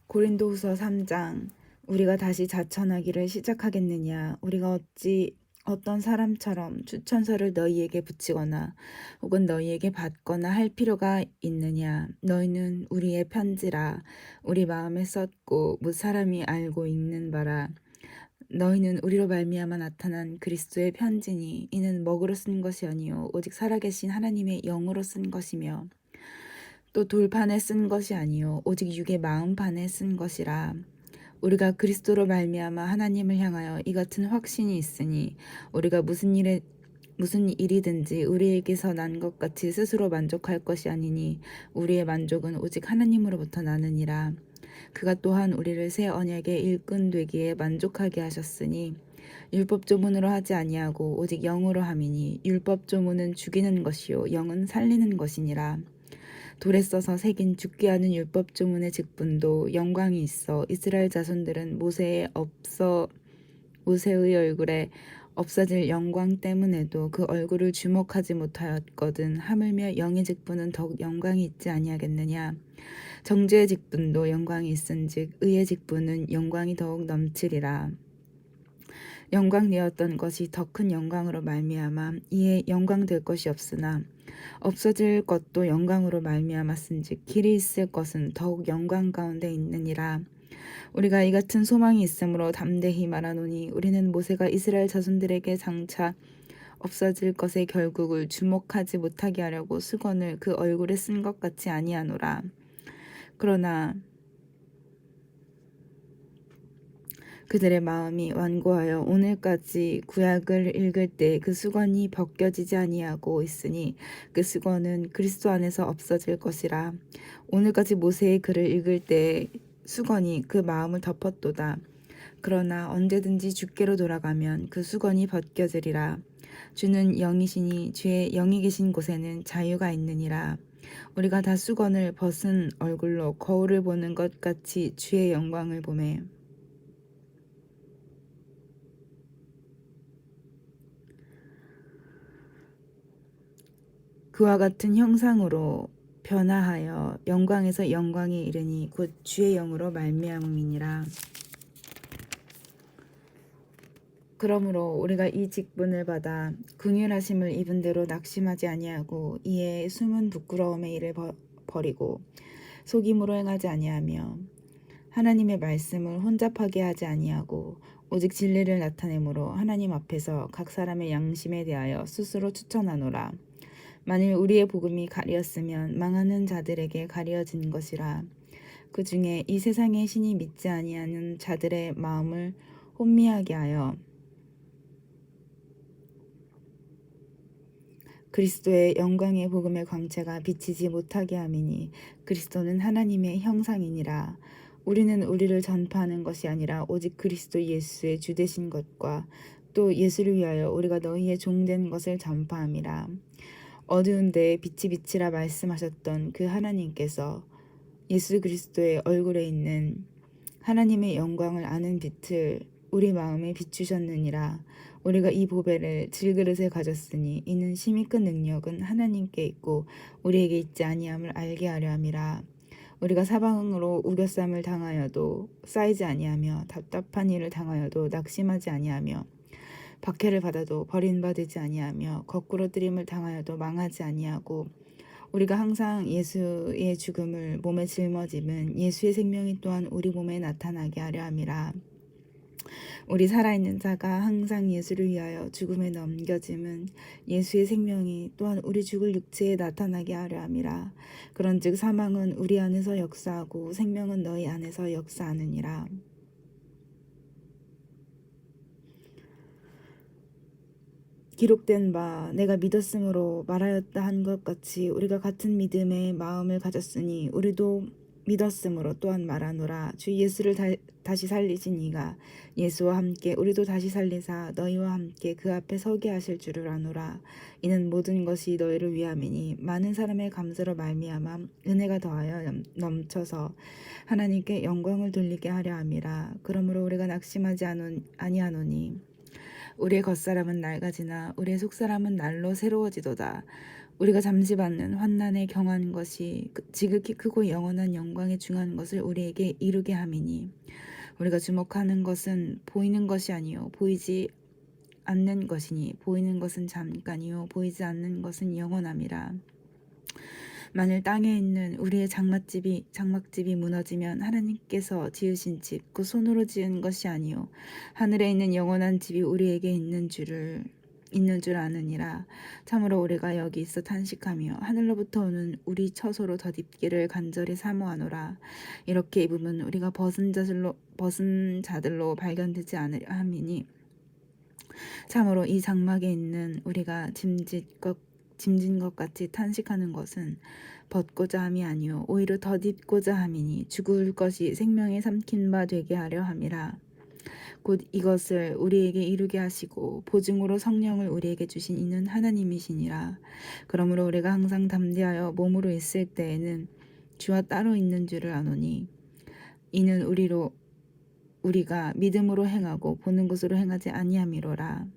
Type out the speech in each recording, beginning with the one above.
고린도후서 3장. 우리가 다시 자천하기를 시작하겠느냐? 우리가 어찌 어떤 사람처럼 추천서를 너희에게 붙이거나 혹은 너희에게 받거나 할 필요가 있느냐? 너희는 우리의 편지라 우리 마음에 썼고 무사람이 알고 읽는 바라. 너희는 우리로 말미암아 나타난 그리스도의 편지니 이는 먹으로 쓴 것이 아니요 오직 살아계신 하나님의 영으로 쓴 것이며 또 돌판에 쓴 것이 아니요 오직 육의 마음판에 쓴 것이라. 우리가 그리스도로 말미암아 하나님을 향하여 이 같은 확신이 있으니 우리가 무슨 일이든지 우리에게서 난 것 같이 스스로 만족할 것이 아니니 우리의 만족은 오직 하나님으로부터 나느니라. 그가 또한 우리를 새 언약의 일꾼 되기에 만족하게 하셨으니 율법 조문으로 하지 아니하고 오직 영으로 함이니 율법 조문은 죽이는 것이요 영은 살리는 것이니라. 돌에 써서 새긴 죽게 하는 율법 조문의 직분도 영광이 있어 이스라엘 자손들은 모세의 얼굴에 없어질 영광 때문에도 그 얼굴을 주목하지 못하였거든. 하물며 영의 직분은 더욱 영광이 있지 아니하겠느냐? 정죄의 직분도 영광이 있은즉 의의 직분은 영광이 더욱 넘치리라. 영광되었던 것이 더 큰 영광으로 말미암아 이에 영광될 것이 없으나 없어질 것도 영광으로 말미암았은즉 길이 있을 것은 더욱 영광 가운데 있느니라. 우리가 이 같은 소망이 있으므로 담대히 말하노니 우리는 모세가 이스라엘 자손들에게 장차 없어질 것의 결국을 주목하지 못하게 하려고 수건을 그 얼굴에 쓴 것 같이 아니하노라. 그러나 그들의 마음이 완고하여 오늘까지 구약을 읽을 때 그 수건이 벗겨지지 아니하고 있으니 그 수건은 그리스도 안에서 없어질 것이라. 오늘까지 모세의 글을 읽을 때 수건이 그 마음을 덮었도다. 그러나 언제든지 주께로 돌아가면 그 수건이 벗겨지리라. 주는 영이시니 주의 영이 계신 곳에는 자유가 있느니라. 우리가 다 수건을 벗은 얼굴로 거울을 보는 것 같이 주의 영광을 보매 그와 같은 형상으로 변화하여 영광에서 영광에 이르니 곧 주의 영으로 말미암음이니라. 그러므로 우리가 이 직분을 받아 긍휼하심을 입은 대로 낙심하지 아니하고 이에 숨은 부끄러움의 일을 버리고 속임으로 행하지 아니하며 하나님의 말씀을 혼잡하게 하지 아니하고 오직 진리를 나타내므로 하나님 앞에서 각 사람의 양심에 대하여 스스로 추천하노라. 만일 우리의 복음이 가리었으면 망하는 자들에게 가리어진 것이라. 그 중에 이 세상의 신이 믿지 아니하는 자들의 마음을 혼미하게 하여 그리스도의 영광의 복음의 광채가 비치지 못하게 함이니 그리스도는 하나님의 형상이니라. 우리는 우리를 전파하는 것이 아니라 오직 그리스도 예수의 주되신 것과 또 예수를 위하여 우리가 너희의 종된 것을 전파함이라. 어두운 데에 빛이 비치라 말씀하셨던 그 하나님께서 예수 그리스도의 얼굴에 있는 하나님의 영광을 아는 빛을 우리 마음에 비추셨느니라. 우리가 이 보배를 질그릇에 가졌으니 이는 심히 큰 능력은 하나님께 있고 우리에게 있지 아니함을 알게 하려 함이라. 우리가 사방으로 우겨쌈을 당하여도 쌓이지 아니하며 답답한 일을 당하여도 낙심하지 아니하며 박해를 받아도 버림받지 아니하며 거꾸로 뜨림을 당하여도 망하지 아니하고 우리가 항상 예수의 죽음을 몸에 짊어짐은 예수의 생명이 또한 우리 몸에 나타나게 하려 함이라. 우리 살아있는 자가 항상 예수를 위하여 죽음에 넘겨짐은 예수의 생명이 또한 우리 죽을 육체에 나타나게 하려 함이라. 그런즉 사망은 우리 안에서 역사하고 생명은 너희 안에서 역사하느니라. 기록된 바 내가 믿었으므로 말하였다 한 것 같이 우리가 같은 믿음의 마음을 가졌으니 우리도 믿었으므로 또한 말하노라. 주 예수를 다시 살리신 이가 예수와 함께 우리도 다시 살리사 너희와 함께 그 앞에 서게 하실 줄을 아노라. 이는 모든 것이 너희를 위함이니 많은 사람의 감사로 말미암아 은혜가 더하여 넘쳐서 하나님께 영광을 돌리게 하려 함이라. 그러므로 우리가 낙심하지 아니하노니 우리의 겉사람은 낡아지나 우리의 속사람은 날로 새로워지도다. 우리가 잠시 받는 환난에 경한 것이 지극히 크고 영원한 영광에 중한 것을 우리에게 이루게 함이니 우리가 주목하는 것은 보이는 것이 아니요 보이지 않는 것이니 보이는 것은 잠깐이요 보이지 않는 것은 영원함이라. 만일 땅에 있는 우리의 장막집이 무너지면 하나님께서 지으신 집 그 손으로 지은 것이 아니요 하늘에 있는 영원한 집이 우리에게 있는 줄 아느니라. 참으로 우리가 여기 있어 탄식하며 하늘로부터 오는 우리 처소로 덧입기를 간절히 사모하노라. 이렇게 입으면 우리가 벗은 자들로 발견되지 않으려 함이니 참으로 이 장막에 있는 우리가 짐진 것 같이 탄식하는 것은 벗고자 함이 아니요 오히려 덧입고자 함이니 죽을 것이 생명에 삼킨 바 되게 하려 함이라. 곧 이것을 우리에게 이루게 하시고 보증으로 성령을 우리에게 주신 이는 하나님이시니라. 그러므로 우리가 항상 담대하여 몸으로 있을 때에는 주와 따로 있는 줄을 아노니 이는 우리가 믿음으로 행하고 보는 것으로 행하지 아니함이로라.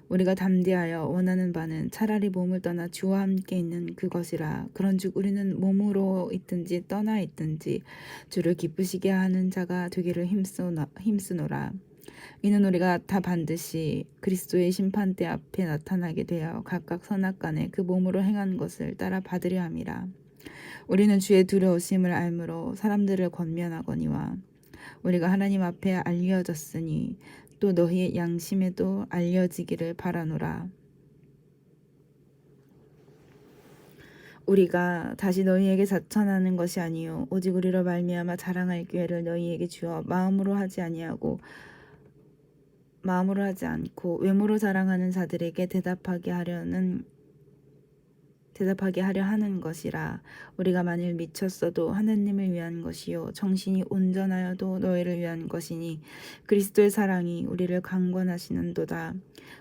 우리가 담대하여 원하는 바는 차라리 몸을 떠나 주와 함께 있는 그것이라. 그런즉 우리는 몸으로 있든지 떠나 있든지 주를 기쁘시게 하는 자가 되기를 힘쓰노라. 이는 우리가 다 반드시 그리스도의 심판대 앞에 나타나게 되어 각각 선악간에 그 몸으로 행한 것을 따라 받으려 함이라. 우리는 주의 두려우심을 알므로 사람들을 권면하거니와 우리가 하나님 앞에 알려졌으니 또 너희의 양심에도 알려지기를 바라노라. 우리가 다시 너희에게 자천하는 것이 아니요 오직 우리로 말미암아 자랑할 기회를 너희에게 주어 마음으로 하지 않고 외모로 자랑하는 자들에게 대답하게 하려 하는 것이라. 우리가 만일 미쳤어도 하나님을 위한 것이요 정신이 온전하여도 너희를 위한 것이니 그리스도의 사랑이 우리를 강권하시는도다.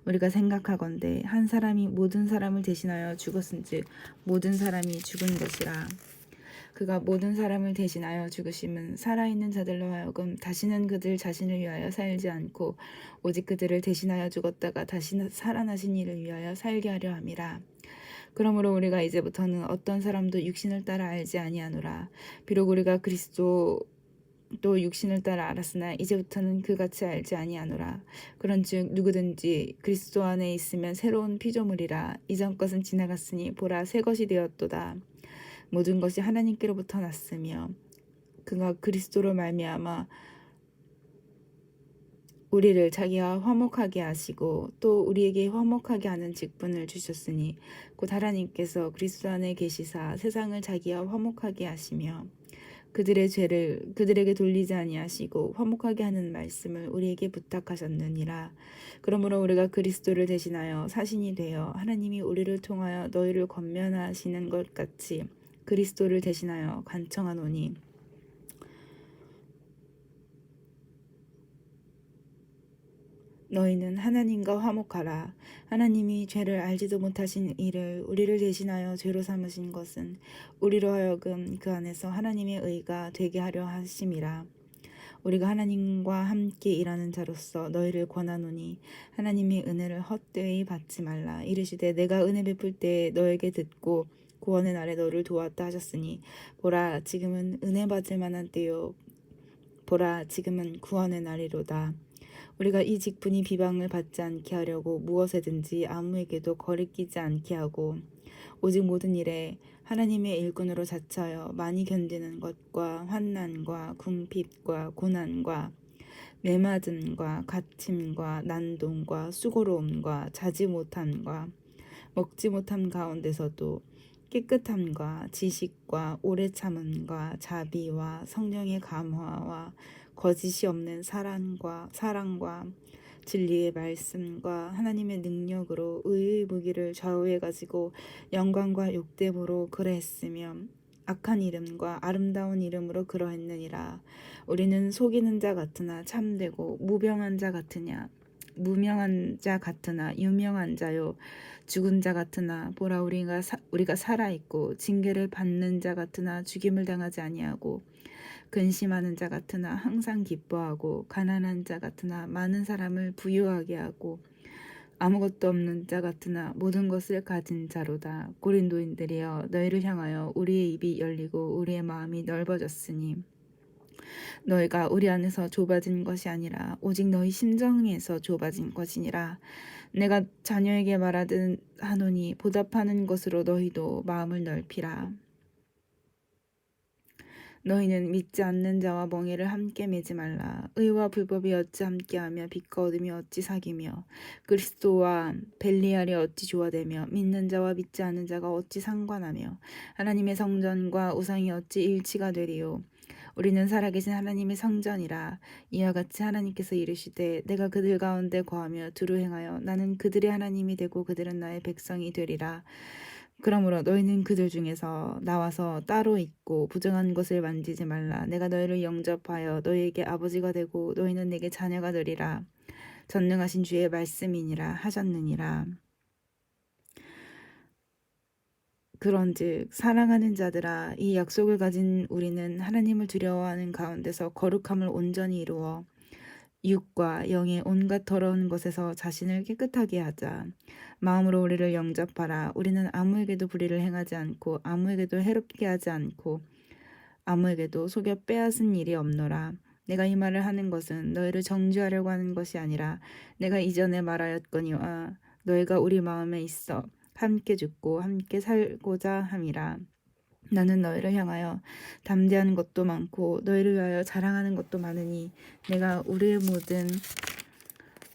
우리가 생각하건대 한 사람이 모든 사람을 대신하여 죽었은즉 모든 사람이 죽은 것이라. 그가 모든 사람을 대신하여 죽으심은 살아있는 자들로 하여금 다시는 그들 자신을 위하여 살지 않고 오직 그들을 대신하여 죽었다가 다시 살아나신 이를 위하여 살게 하려 함이라. 그러므로 우리가 이제부터는 어떤 사람도 육신을 따라 알지 아니하노라. 비록 우리가 그리스도 또 육신을 따라 알았으나 이제부터는 그같이 알지 아니하노라. 그런즉 누구든지 그리스도 안에 있으면 새로운 피조물이라. 이전 것은 지나갔으니 보라 새 것이 되었도다. 모든 것이 하나님께로부터 났으며 그가 그리스도로 말미암아 우리를 자기와 화목하게 하시고 또 우리에게 화목하게 하는 직분을 주셨으니 곧 하나님께서 그리스도 안에 계시사 세상을 자기와 화목하게 하시며 그들의 죄를 그들에게 돌리지 아니하시고 화목하게 하는 말씀을 우리에게 부탁하셨느니라. 그러므로 우리가 그리스도를 대신하여 사신이 되어 하나님이 우리를 통하여 너희를 권면하시는 것 같이 그리스도를 대신하여 간청하노니 너희는 하나님과 화목하라. 하나님이 죄를 알지도 못하신 이를 우리를 대신하여 죄로 삼으신 것은 우리로 하여금 그 안에서 하나님의 의가 되게 하려 하심이라. 우리가 하나님과 함께 일하는 자로서 너희를 권하노니 하나님의 은혜를 헛되이 받지 말라. 이르시되 내가 은혜 베풀 때에 너에게 듣고 구원의 날에 너를 도왔다 하셨으니 보라 지금은 은혜 받을 만한 때요 보라 지금은 구원의 날이로다. 우리가 이 직분이 비방을 받지 않게 하려고 무엇에든지 아무에게도 거리끼지 않게 하고 오직 모든 일에 하나님의 일꾼으로 자처하여 많이 견디는 것과 환난과 궁핍과 고난과 매맞음과 갇힘과 난동과 수고로움과 자지 못함과 먹지 못함 가운데서도 깨끗함과 지식과 오래 참음과 자비와 성령의 감화와 거짓이 없는 사랑과 진리의 말씀과 하나님의 능력으로 의의 무기를 좌우해 가지고 영광과 욕됨으로 그러했으며 악한 이름과 아름다운 이름으로 그러했느니라. 우리는 속이는 자 같으나 참되고 무명한 자 같으나 유명한 자요 죽은 자 같으나 보라 우리가 살아 있고 징계를 받는 자 같으나 죽임을 당하지 아니하고 근심하는 자 같으나 항상 기뻐하고 가난한 자 같으나 많은 사람을 부유하게 하고 아무것도 없는 자 같으나 모든 것을 가진 자로다. 고린도인들이여 너희를 향하여 우리의 입이 열리고 우리의 마음이 넓어졌으니 너희가 우리 안에서 좁아진 것이 아니라 오직 너희 심정에서 좁아진 것이니라. 내가 자녀에게 말하듯 하노니 보답하는 것으로 너희도 마음을 넓히라. 너희는 믿지 않는 자와 멍에를 함께 매지 말라. 의와 불법이 어찌 함께하며 빛과 어둠이 어찌 사귀며 그리스도와 벨리알이 어찌 조화되며 믿는 자와 믿지 않는 자가 어찌 상관하며 하나님의 성전과 우상이 어찌 일치가 되리요. 우리는 살아계신 하나님의 성전이라. 이와 같이 하나님께서 이르시되 내가 그들 가운데 거하며 두루 행하여 나는 그들의 하나님이 되고 그들은 나의 백성이 되리라. 그러므로 너희는 그들 중에서 나와서 따로 있고 부정한 것을 만지지 말라. 내가 너희를 영접하여 너희에게 아버지가 되고 너희는 내게 자녀가 되리라. 전능하신 주의 말씀이니라 하셨느니라. 그런즉 사랑하는 자들아, 이 약속을 가진 우리는 하나님을 두려워하는 가운데서 거룩함을 온전히 이루어 육과 영의 온갖 더러운 것에서 자신을 깨끗하게 하자. 마음으로 우리를 영접하라. 우리는 아무에게도 불의를 행하지 않고 아무에게도 해롭게 하지 않고 아무에게도 속여 빼앗은 일이 없노라. 내가 이 말을 하는 것은 너희를 정죄하려고 하는 것이 아니라 내가 이전에 말하였거니와 너희가 우리 마음에 있어 함께 죽고 함께 살고자 함이라. 나는 너희를 향하여 담대한 것도 많고 너희를 위하여 자랑하는 것도 많으니 내가 우리의 모든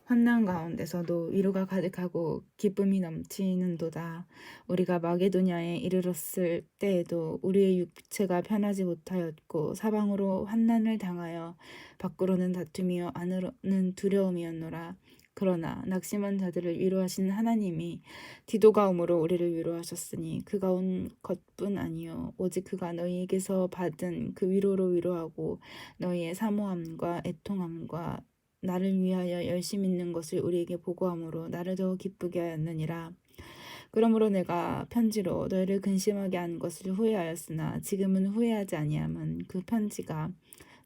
환난 가운데서도 위로가 가득하고 기쁨이 넘치는도다. 우리가 마게도냐에 이르렀을 때에도 우리의 육체가 편하지 못하였고 사방으로 환난을 당하여 밖으로는 다툼이요 안으로는 두려움이었노라. 그러나 낙심한 자들을 위로하신 하나님이 디도가 오므로 우리를 위로하셨으니 그가 온 것뿐 아니요 오직 그가 너희에게서 받은 그 위로로 위로하고 너희의 사모함과 애통함과 나를 위하여 열심 있는 것을 우리에게 보고함으로 나를 더욱 기쁘게 하였느니라. 그러므로 내가 편지로 너희를 근심하게 한 것을 후회하였으나 지금은 후회하지 아니함은 그 편지가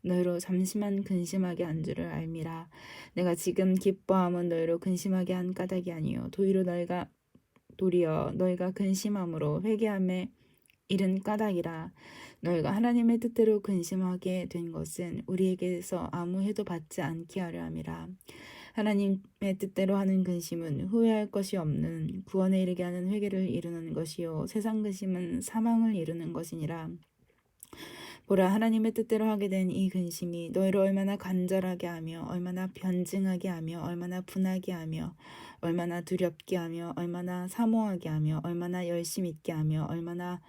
너희로 잠시만 근심하게 한 줄을 알미라. 내가 지금 기뻐함은 너희로 근심하게 한 까닭이 아니요 도리어 너희가 근심함으로 회개함에 이른 까닭이라. 너희가 하나님의 뜻대로 근심하게 된 것은 우리에게서 아무 해도 받지 않게 하려 함이라. 하나님의 뜻대로 하는 근심은 후회할 것이 없는 구원에 이르게 하는 회개를 이루는 것이요 세상 근심은 사망을 이루는 것이니라. 보라, 하나님의 뜻대로 하게 된 이 근심이 너희를 얼마나 간절하게 하며 얼마나 변증하게 하며 얼마나 분하게 하며 얼마나 두렵게 하며 얼마나 사모하게 하며 얼마나 열심 있게 하며 얼마나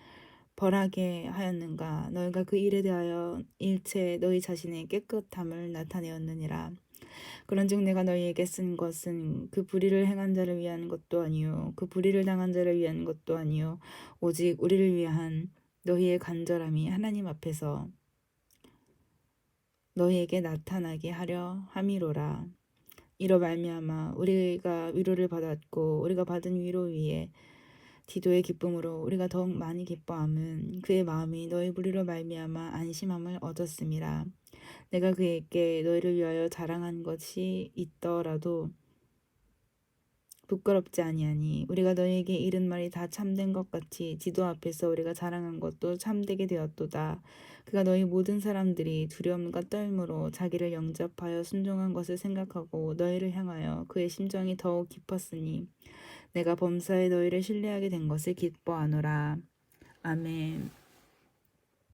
벌하게 하였는가. 너희가 그 일에 대하여 일체 너희 자신의 깨끗함을 나타내었느니라. 그런즉 내가 너희에게 쓴 것은 그 불의를 행한 자를 위한 것도 아니요 그 불의를 당한 자를 위한 것도 아니요 오직 우리를 위한 너희의 간절함이 하나님 앞에서 너희에게 나타나게 하려 함이로라. 이로 말미암아 우리가 위로를 받았고 우리가 받은 위로 위에 디도의 기쁨으로 우리가 더욱 많이 기뻐함은 그의 마음이 너희 불의로 말미암아 안심함을 얻었음이라. 내가 그에게 너희를 위하여 자랑한 것이 있더라도 부끄럽지 아니하니 우리가 너희에게 이른 말이 다 참된 것 같이 디도 앞에서 우리가 자랑한 것도 참되게 되었도다. 그가 너희 모든 사람들이 두려움과 떨므로 자기를 영접하여 순종한 것을 생각하고 너희를 향하여 그의 심정이 더욱 깊었으니 내가 범사에 너희를 신뢰하게 된 것을 기뻐하노라. 아멘.